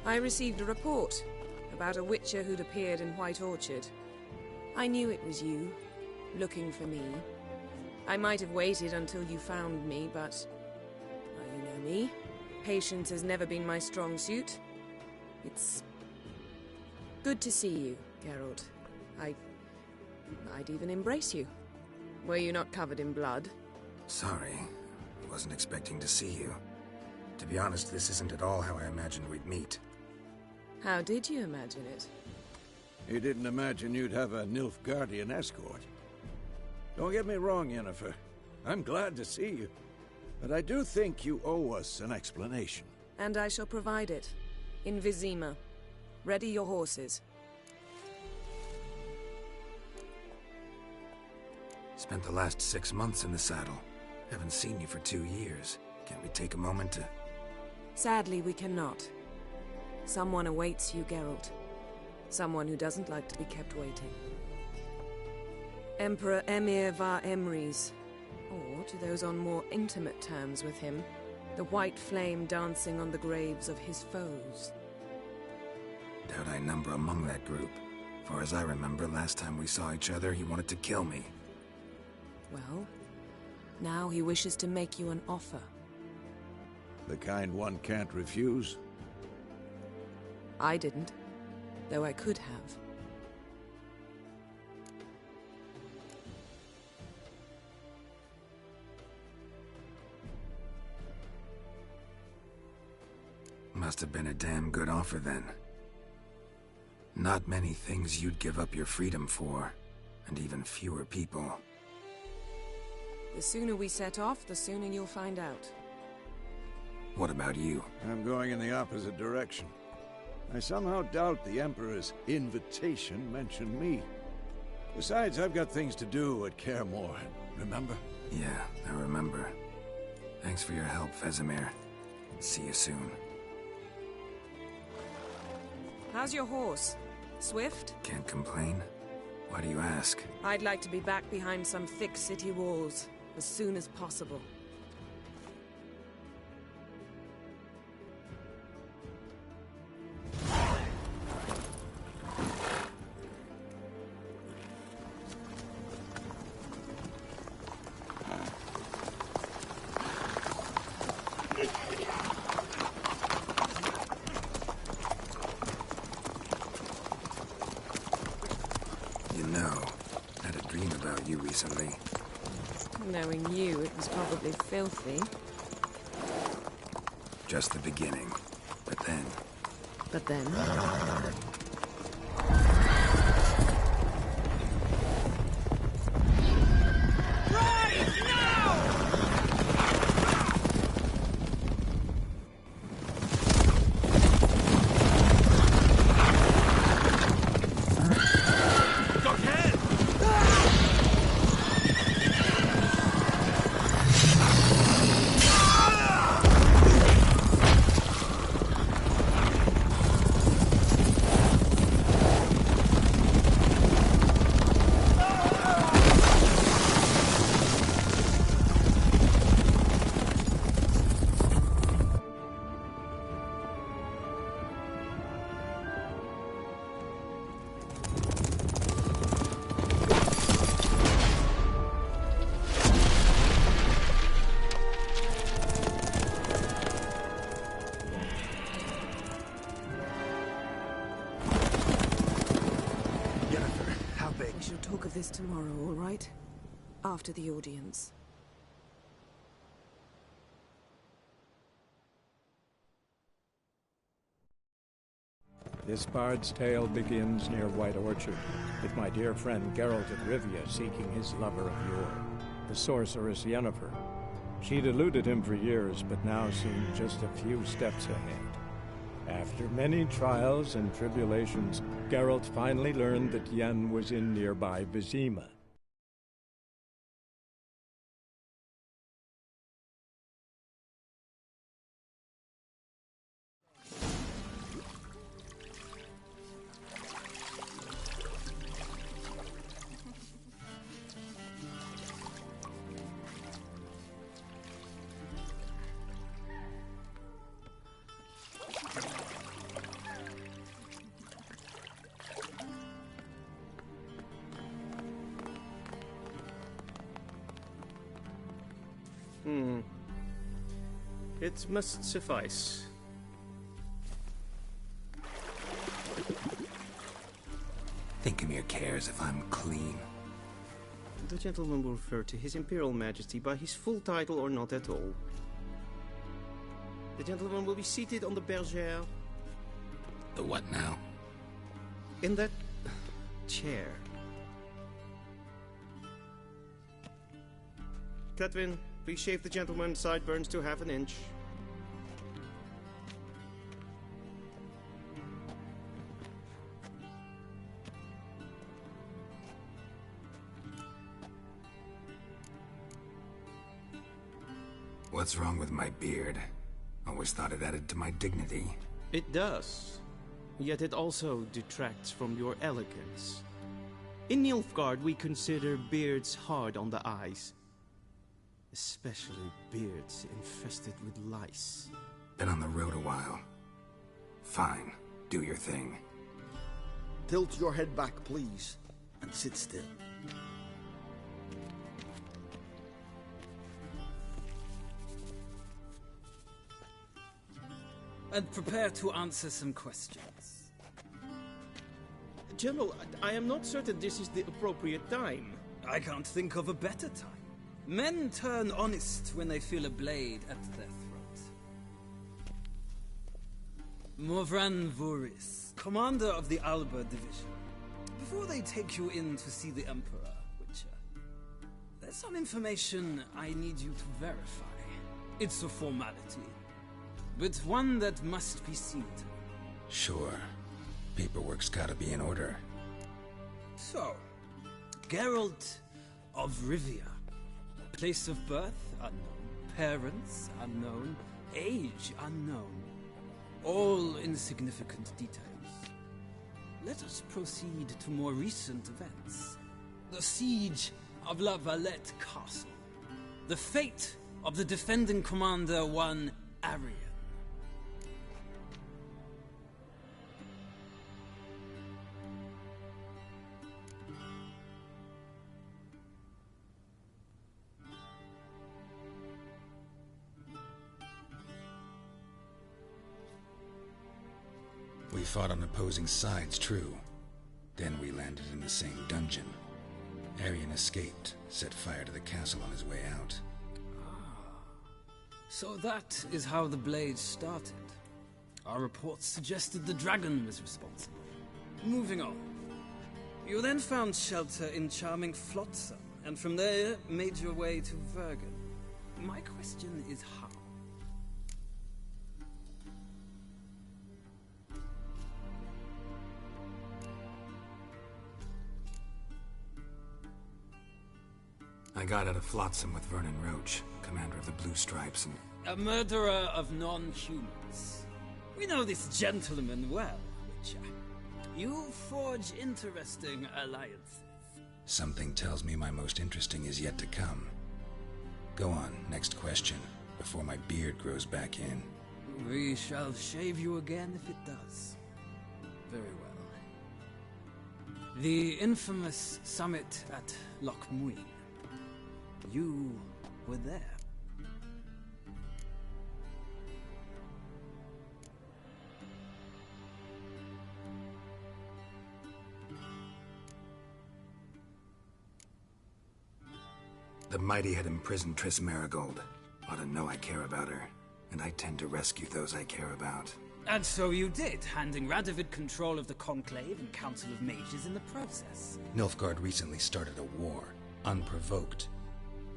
Speaker 13: I received a report about a witcher who'd appeared in White Orchard. I knew it was you, looking for me. I might have waited until you found me, but... well, you know me. Patience has never been my strong suit. It's... good to see you, Geralt. I'd even embrace you. Were you not covered in blood?
Speaker 1: Sorry. I wasn't expecting to see you. To be honest, this isn't at all how I imagined we'd meet.
Speaker 13: How did you imagine it?
Speaker 9: You didn't imagine you'd have a Nilfgaardian escort. Don't get me wrong, Yennefer. I'm glad to see you. But I do think you owe us an explanation.
Speaker 13: And I shall provide it. In Vizima. Ready your horses.
Speaker 1: Spent the last 6 months in the saddle. Haven't seen you for 2 years. Can't we take a moment to...
Speaker 13: Sadly, we cannot. Someone awaits you, Geralt. Someone who doesn't like to be kept waiting. Emperor Emir var Emrys. Or, to those on more intimate terms with him, the white flame dancing on the graves of his foes.
Speaker 1: Doubt I number among that group. Far as I remember, last time we saw each other, he wanted to kill me.
Speaker 13: Well, now he wishes to make you an offer.
Speaker 9: The kind one can't refuse?
Speaker 13: I didn't, though I could have.
Speaker 1: Must have been a damn good offer then. Not many things you'd give up your freedom for, and even fewer people.
Speaker 13: The sooner we set off, the sooner you'll find out.
Speaker 1: What about you?
Speaker 9: I'm going in the opposite direction. I somehow doubt the Emperor's invitation mentioned me. Besides, I've got things to do at Kaer Morhen, remember?
Speaker 1: Yeah, I remember. Thanks for your help, Vesemir. See you soon.
Speaker 13: How's your horse? Swift?
Speaker 1: Can't complain. Why do you ask?
Speaker 13: I'd like to be back behind some thick city walls as soon as possible.
Speaker 1: Recently.
Speaker 13: Knowing you, it was probably filthy.
Speaker 1: Just the beginning. But then...
Speaker 13: But then... this tomorrow, all right? After the audience.
Speaker 14: This bard's tale begins near White Orchard, with my dear friend Geralt of Rivia seeking his lover of yore, the sorceress Yennefer. She'd eluded him for years, but now seemed just a few steps ahead. After many trials and tribulations, Geralt finally learned that Yen was in nearby Vizima.
Speaker 8: It must suffice.
Speaker 1: Thinkemere cares if I'm clean.
Speaker 8: The gentleman will refer to His Imperial Majesty by his full title or not at all. The gentleman will be seated on the bergère.
Speaker 1: The what now?
Speaker 8: In that chair. Catwin, please shave the gentleman's sideburns to half an inch.
Speaker 1: What's wrong with my beard? Always thought it added to my dignity.
Speaker 8: It does. Yet it also detracts from your elegance. In Nilfgaard, we consider beards hard on the eyes. Especially beards infested with lice.
Speaker 1: Been on the road a while. Fine, do your thing.
Speaker 15: Tilt your head back, please, and sit still.
Speaker 16: And prepare to answer some questions.
Speaker 8: General, I am not certain this is the appropriate time.
Speaker 16: I can't think of a better time. Men turn honest when they feel a blade at their throat. Morvran Vuris, commander of the Alba Division. Before they take you in to see the Emperor, Witcher, there's some information I need you to verify. It's a formality, but one that must be seen to.
Speaker 1: Sure. Paperwork's gotta be in order.
Speaker 16: So, Geralt of Rivia. Place of birth, unknown. Parents, unknown. Age, unknown. All insignificant details. Let us proceed to more recent events. The siege of La Valette Castle. The fate of the defending commander, one Arian.
Speaker 1: We fought on opposing sides, true. Then we landed in the same dungeon. Arian escaped, set fire to the castle on his way out.
Speaker 16: So that is how the blade started. Our reports suggested the dragon was responsible. Moving on. You then found shelter in charming Flotsam, and from there made your way to Vergen. My question is how?
Speaker 1: I got out of Flotsam with Vernon Roach, commander of the Blue Stripes, and...
Speaker 16: A murderer of non-humans. We know this gentleman well, Witcher. You forge interesting alliances.
Speaker 1: Something tells me my most interesting is yet to come. Go on, next question, before my beard grows back in.
Speaker 16: We shall shave you again if it does. Very well. The infamous summit at Loch Muin. You were there.
Speaker 1: The mighty had imprisoned Triss Marigold. Ought to know I care about her, and I tend to rescue those I care about.
Speaker 16: And so you did, handing Radovid control of the Conclave and Council of Mages in the process.
Speaker 1: Nilfgaard recently started a war, unprovoked.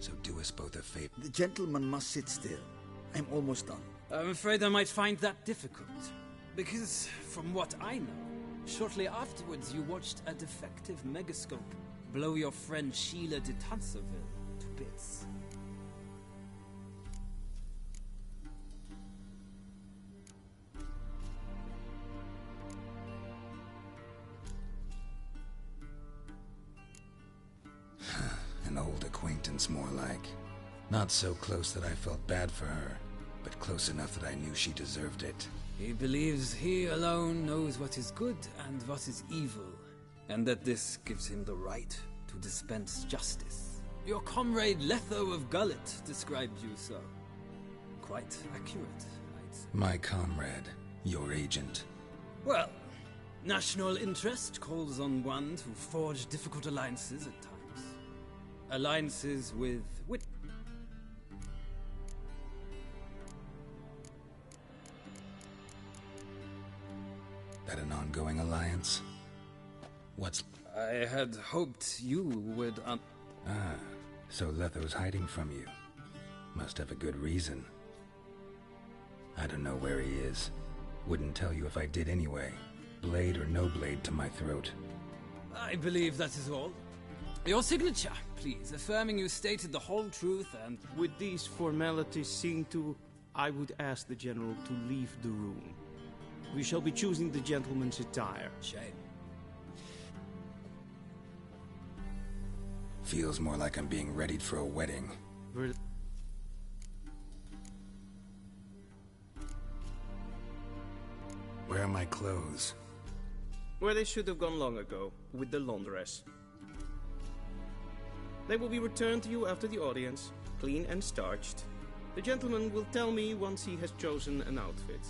Speaker 1: So do us both a favor.
Speaker 15: The gentleman must sit still. I'm almost done.
Speaker 16: I'm afraid I might find that difficult. Because, from what I know, shortly afterwards you watched a defective megascope blow your friend Sheila de Tanserville to bits.
Speaker 1: An old acquaintance, more like. Not so close that I felt bad for her, but close enough that I knew she deserved it.
Speaker 16: He believes he alone knows what is good and what is evil, and that this gives him the right to dispense justice. Your comrade Letho of Gullet described you so. quite accurate, I'd say.
Speaker 1: My comrade, your agent.
Speaker 16: Well, national interest calls on one to forge difficult alliances at times. Alliances with
Speaker 1: That an ongoing alliance? What's...
Speaker 16: I had hoped you would
Speaker 1: Ah, so Letho's hiding from you. Must have a good reason. I don't know where he is. Wouldn't tell you if I did anyway. Blade or no blade to my throat.
Speaker 16: I believe that is all. Your signature, please, affirming you stated the whole truth and...
Speaker 17: With these formalities seen to, I would ask the General to leave the room. We shall be choosing the gentleman's attire.
Speaker 16: Shame.
Speaker 1: Feels more like I'm being readied for a wedding. Where are my clothes?
Speaker 17: Where they should have gone long ago, with the laundress. They will be returned to you after the audience, clean and starched. The gentleman will tell me once he has chosen an outfit.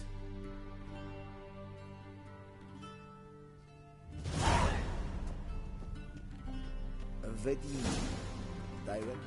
Speaker 15: Ready, Tyrant?